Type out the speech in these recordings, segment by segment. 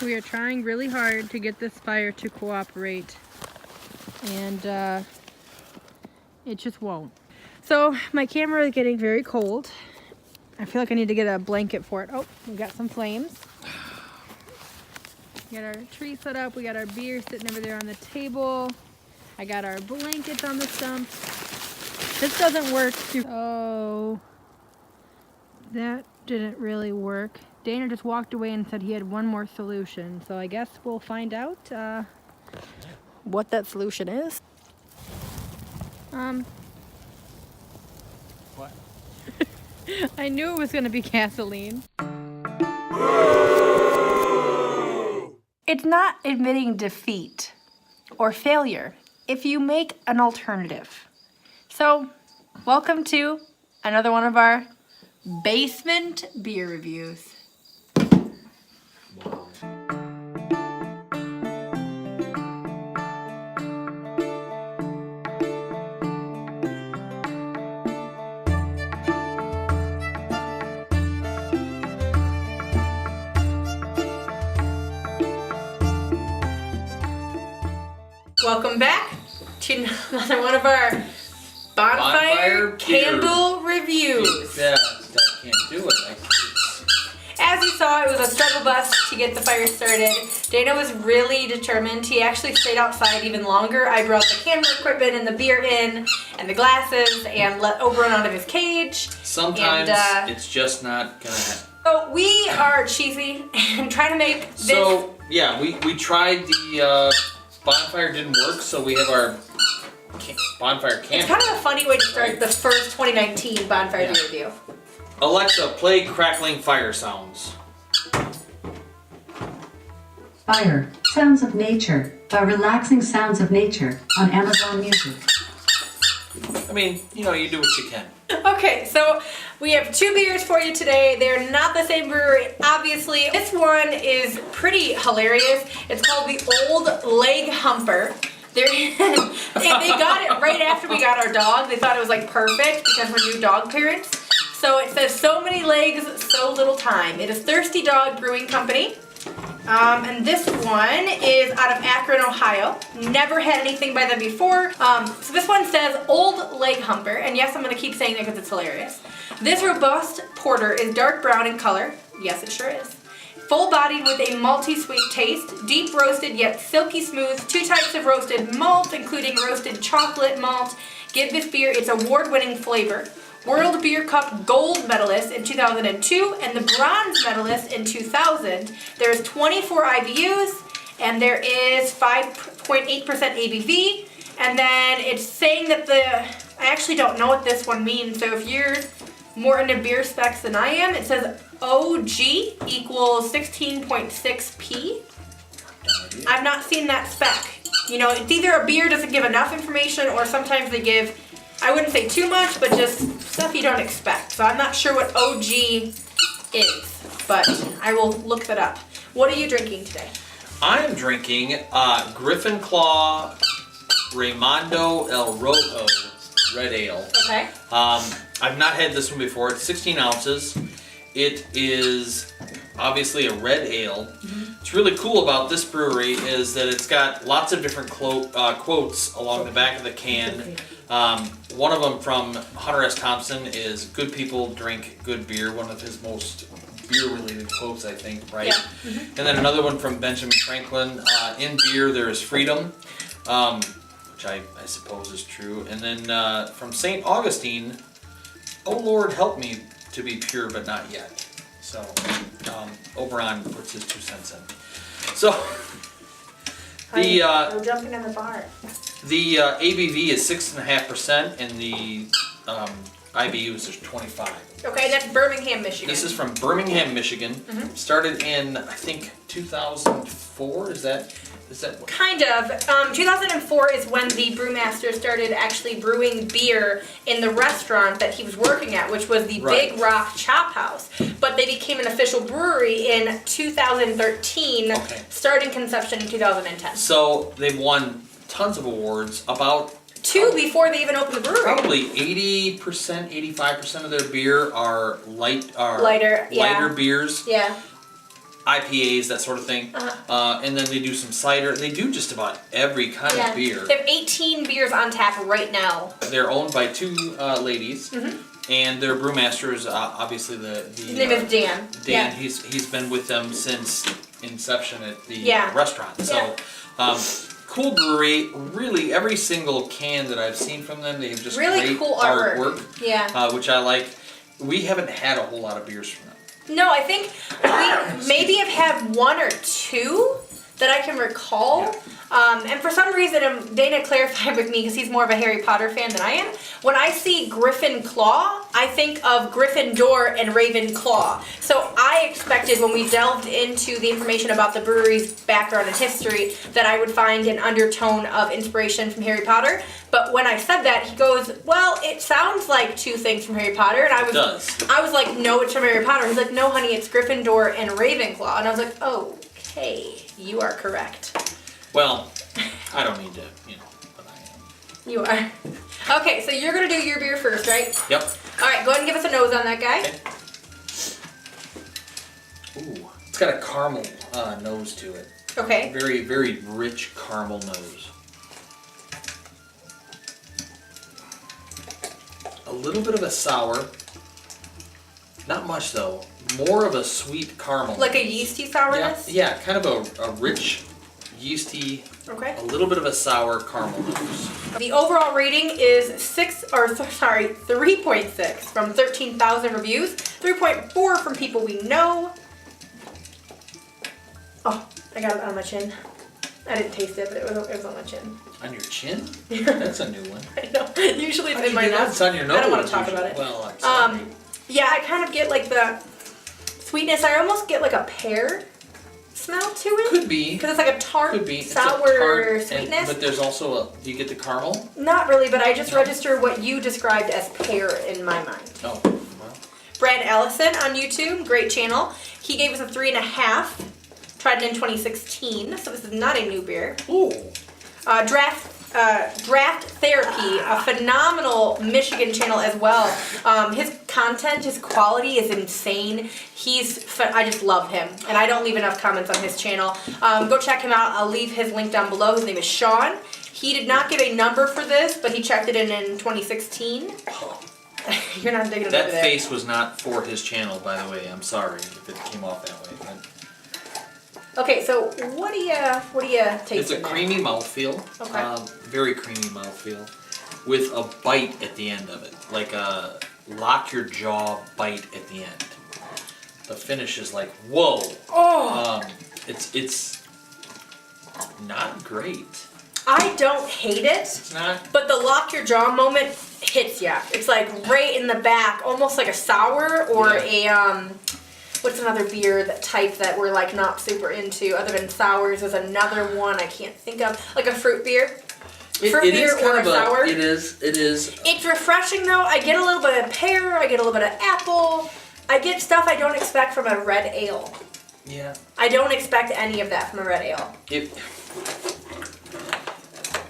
We are trying really hard to get this fire to cooperate, and it just won't. So my camera is getting very cold. I feel like I need to get a blanket for it. Oh, we got some flames. We got our tree set up. We got our beer sitting over there on the table. I got our blankets on the stump. This doesn't work. Oh, that didn't really work. Dana just walked away and said he had one more solution. So I guess we'll find out what that solution is. What? I knew it was going to be gasoline. It's not admitting defeat or failure if you make an alternative. So, welcome to another one of our basement beer reviews. Welcome back to another one of our Bonfire candle reviews. Yeah, I can't do it. As you saw, it was a struggle bus to get the fire started. Dana was really determined. He actually stayed outside even longer. I brought the camera equipment and the beer in and the glasses and let Oberon out of his cage. Sometimes it's just not gonna happen. So we are cheesy and trying to make this. So yeah, we tried the Bonfire, didn't work, so we have our Bonfire candle. It's kind of a funny way to start the first 2019 Bonfire beer review. Alexa, play crackling fire sounds. Fire, Sounds of Nature, by Relaxing Sounds of Nature on Amazon Music. I mean, you know, you do what you can. Okay, so we have two beers for you today. They're not the same brewery, obviously. This one is pretty hilarious. It's called the Old Leg Humper. They got it right after we got our dog. They thought it was like perfect because we're new dog parents. So it says so many legs, so little time. It is Thirsty Dog Brewing Company. And this one is out of Akron, Ohio. Never had anything by them before. So this one says Old Leg Humper. And yes, I'm going to keep saying that because it's hilarious. This robust porter is dark brown in color. Yes, it sure is. Full-bodied with a malty sweet taste, deep roasted yet silky smooth, 2 types of roasted malt, including roasted chocolate malt, give this beer its award-winning flavor. World Beer Cup Gold medalist in 2002 and the Bronze medalist in 2000. There's 24 IBUs and there is 5.8% ABV. And then it's saying that I actually don't know what this one means, so if you're more into beer specs than I am, it says OG equals 16.6p. I've not seen that spec. You know, it's either a beer doesn't give enough information or sometimes they give, I wouldn't say too much, but just stuff you don't expect. So I'm not sure what OG is, but I will look that up. What are you drinking today? I am drinking Griffin Claw Raimondo El Rojo Red Ale. Okay. I've not had this one before. It's 16 ounces. It is obviously a red ale. Mm-hmm. What's really cool about this brewery is that it's got lots of different quotes along the back of the can. One of them from Hunter S. Thompson is "Good people drink good beer," one of his most beer-related quotes, I think, right? Yeah. Mm-hmm. And then another one from Benjamin Franklin, "In beer there is freedom," which I suppose is true. And then from St. Augustine, "Oh Lord, help me to be pure but not yet." So Oberon puts his 2 cents in. So I'm jumping in the bar. The ABV is 6.5% and the IBUs is 25. Okay, that's Birmingham, Michigan. This is from Birmingham, Michigan. Mm-hmm. Started in, I think, 2004. Is that kind of? 2004 is when the brewmaster started actually brewing beer in the restaurant that he was working at, which was the Big Rock Chop House. But they became an official brewery in 2013, starting conception in 2010. So they've won tons of awards. About 2 before they even opened the brewery. Probably 80%, 85% of their beer are lighter yeah. beers. Yeah. IPAs, that sort of thing. And then they do some cider. They do just about every kind of beer. They have 18 beers on tap right now. They're owned by two ladies, and their brewmaster is obviously the His name is Dan. Dan. Yeah. He's been with them since inception at the restaurant. So cool brewery. Really, every single can that I've seen from them, they have just really great cool artwork. Yeah. Which I like. We haven't had a whole lot of beers from them. No, I think we maybe have had one or two that I can recall. And for some reason, Dana clarified with me because he's more of a Harry Potter fan than I am. When I see Griffin Claw, I think of Gryffindor and Ravenclaw. So I expected when we delved into the information about the brewery's background and history that I would find an undertone of inspiration from Harry Potter. But when I said that, he goes, well, it sounds like two things from Harry Potter. And I was like, no, it's from Harry Potter. He's like, no, honey, it's Gryffindor and Ravenclaw. And I was like, okay, you are correct. Well, I don't need to, but I am. You are. Okay, so you're going to do your beer first, right? Yep. All right, go ahead and give us a nose on that guy. Okay. Ooh, it's got a caramel nose to it. Okay. Very, very rich caramel nose. A little bit of a sour. Not much, though. More of a sweet caramel. Like a yeasty sourness? Yeah, kind of a rich, yeasty, okay. A little bit of a sour caramel nose. The overall rating is 3.6 from 13,000 reviews, 3.4 from people we know. Oh, I got it on my chin. I didn't taste it, but it was on my chin. On your chin? That's a new one. I know. Usually it's How'd in my you do that? nose. It's on your nose. I don't want to talk about it. Well, I'm sorry. Yeah, I kind of get like the sweetness. I almost get like a pear smell to it. Could be. Because it's like a tart, Could be. sour It's a tart, sweetness. but there's also do you get the caramel? Not really, but I just register what you described as pear in my mind. Oh, well. Brad Ellison on YouTube, great channel. He gave us a 3.5. Tried it in 2016, so this is not a new beer. Ooh. Draft Therapy, a phenomenal Michigan channel as well. His content, his quality is insane. I just love him, and I don't leave enough comments on his channel. Go check him out. I'll leave his link down below. His name is Sean. He did not give a number for this, but he checked it in 2016. You're not digging it That over there. face was not for his channel, by the way. I'm sorry if it came off that way. But Okay, so what do you taste? it's a creamy mouthfeel. Okay. Very creamy mouthfeel, with a bite at the end of it, like a lock your jaw bite at the end. The finish is like whoa. Oh. It's not great. I don't hate it. It's not. But the lock your jaw moment hits ya. It's like right in the back, almost like a sour or a what's another beer that we're like not super into other than sours? There's another one I can't think of, like a fruit beer. Fruit beer or a sour. It is. It's refreshing though. I get a little bit of pear. I get a little bit of apple. I get stuff I don't expect from a red ale. Yeah. I don't expect any of that from a red ale.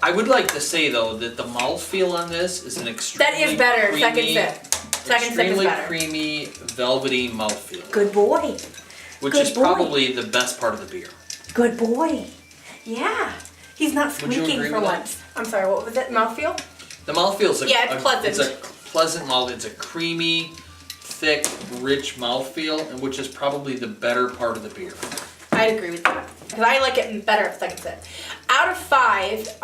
I would like to say though that the mouthfeel on this is an extremely That is better. Creamy, Second sip. Second sip is better. Creamy, velvety mouthfeel. Good boy. Which Good is boy. probably the best part of the beer. Good boy. Yeah. He's not Would you squeaking agree for with that? once. I'm sorry, what was it? Mouthfeel? The mouthfeel is it's pleasant. It's a pleasant mouth. It's a creamy, thick, rich mouthfeel, and which is probably the better part of the beer. I'd agree with that. Because I like it better at second sip. Out of 5,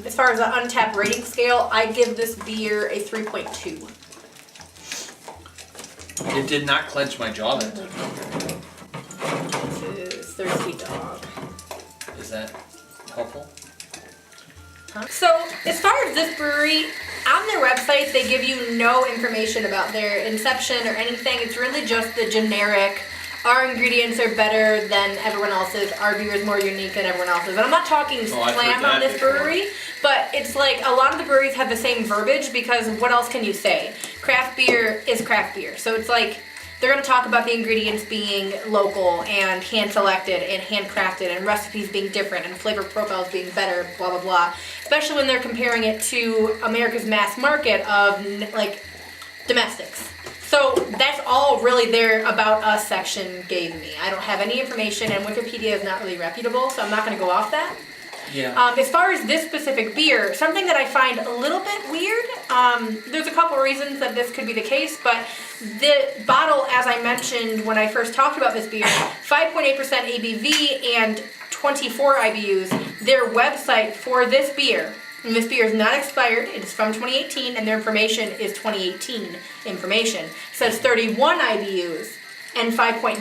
as far as the Untapped rating scale, I give this beer a 3.2. It did not clench my jaw that time. This is Thirsty Dog. Is that helpful? So, as far as this brewery, on their website, they give you no information about their inception or anything. It's really just the generic, our ingredients are better than everyone else's, our beer is more unique than everyone else's. And I'm not talking I've slam heard on that this before. brewery, but it's like a lot of the breweries have the same verbiage because what else can you say? Craft beer is craft beer. So it's like they're going to talk about the ingredients being local and hand-selected and handcrafted and recipes being different and flavor profiles being better, blah, blah, blah. Especially when they're comparing it to America's mass market of like domestics. So that's all really their About Us section gave me. I don't have any information, and Wikipedia is not really reputable, so I'm not going to go off that. Yeah. As far as this specific beer, something that I find a little bit weird, there's a couple reasons that this could be the case, but the bottle, as I mentioned when I first talked about this beer, 5.8% ABV and 24 IBUs, their website for this beer, and this beer is not expired, it is from 2018, and their information is 2018 information, says 31 IBUs and 5.95%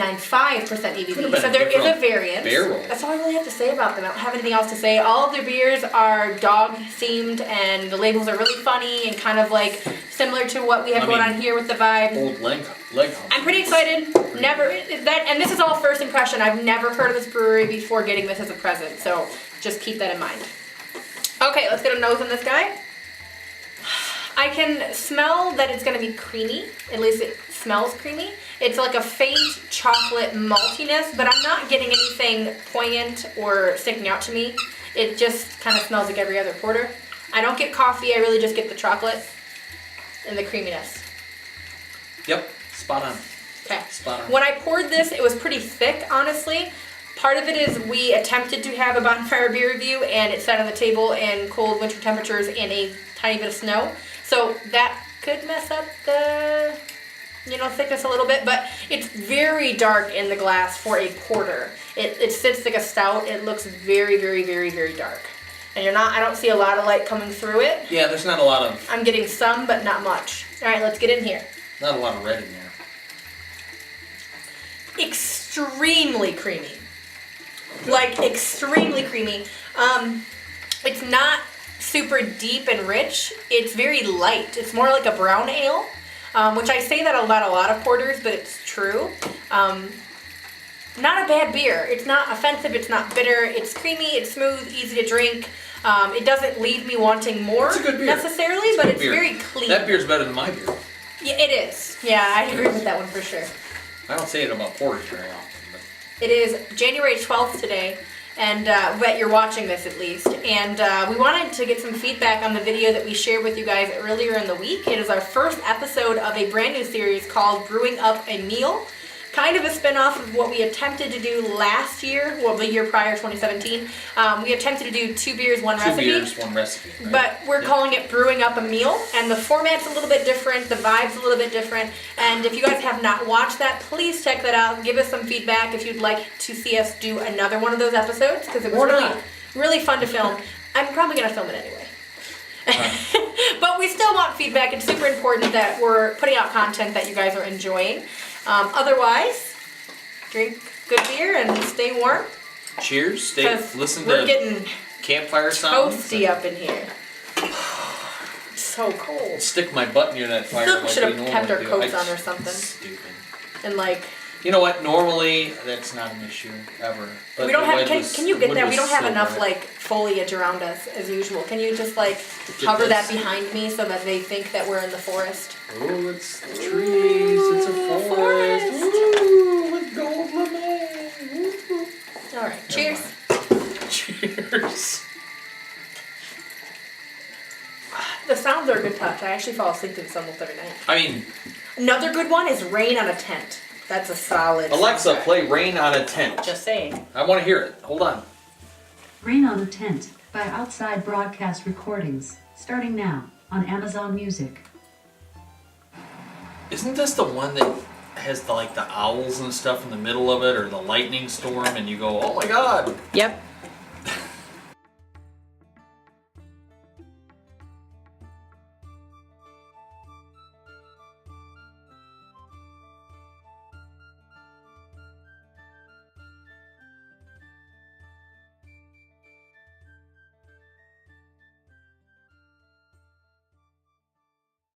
ABV. So there is a variance. Barrel. That's all I really have to say about them. I don't have anything else to say. All of their beers are dog themed, and the labels are really funny and kind of like similar to what we have going on here with the vibe. Old leg hump. I'm pretty excited. Never that, and this is all first impression. I've never heard of this brewery before getting this as a present, so just keep that in mind. Okay, let's get a nose on this guy. I can smell that it's going to be creamy. At least it smells creamy. It's like a faint chocolate maltiness, but I'm not getting anything poignant or sticking out to me. It just kind of smells like every other porter. I don't get coffee. I really just get the chocolate and the creaminess. Yep, spot on. Okay. Spot on. When I poured this, it was pretty thick, honestly. Part of it is we attempted to have a Bonfire beer review, and it sat on the table in cold winter temperatures and a tiny bit of snow. So that could mess up the, thickness a little bit, but it's very dark in the glass for a porter. It sits like a stout. It looks very, very, very, very dark. And I don't see a lot of light coming through it. Yeah, there's not a lot of... I'm getting some, but not much. All right, let's get in here. Not a lot of red in there. Extremely creamy. Like, extremely creamy. It's not super deep and rich. It's very light. It's more like a brown ale, which I say that about a lot of porters, but it's true. Not a bad beer. It's not offensive. It's not bitter. It's creamy. It's smooth, easy to drink. It doesn't leave me wanting more It's a good beer. necessarily, but it's beer. very clean. That beer's better than my beer. Yeah, it is. Yeah, I agree with that one for sure. I don't say it about porters very often, but... It is January 12th today, and but you're watching this at least. And we wanted to get some feedback on the video that we shared with you guys earlier in the week. It is our first episode of a brand new series called Brewing Up a Meal. Kind of a spin-off of what we attempted to do last year, well, the year prior, 2017. We attempted to do 2 beers, 1 recipe. 2 beers, 1 recipe. Right? But we're calling it Brewing Up a Meal, and the format's a little bit different, the vibe's a little bit different, and if you guys have not watched that, please check that out. Give us some feedback if you'd like to see us do another one of those episodes, because it was really fun to film. I'm probably going to film it anyway. But we still want feedback. It's super important that we're putting out content that you guys are enjoying. Otherwise, drink good beer and stay warm. Cheers. Listen we're to getting campfire sounds. toasty up in here. It's so cold. Stick my butt near that fire. Still like should we have normally kept our do. coats on or something. Stupid. And like, You know what? Normally, that's not an issue ever. But we don't the have. wood Can was- you the get wood that? We was don't have so enough bright. like foliage around us as usual. Can you just like Get cover that this. behind me so that they think that we're in the forest? Oh, it's the trees. It's a Ooh, forest. forest. Ooh, with gold lame. Ooh. All right. Cheers. Cheers. The sounds are a good touch. I actually fall asleep to this almost every night. I mean, Another good one is Rain on a Tent. That's a solid. Alexa, soundtrack. play Rain on a Tent. Just saying. I want to hear it. Hold on. Rain on a Tent by Outside Broadcast Recordings, starting now on Amazon Music. Isn't this the one that has the owls and stuff in the middle of it, or the lightning storm, and you go, oh my god. Yep.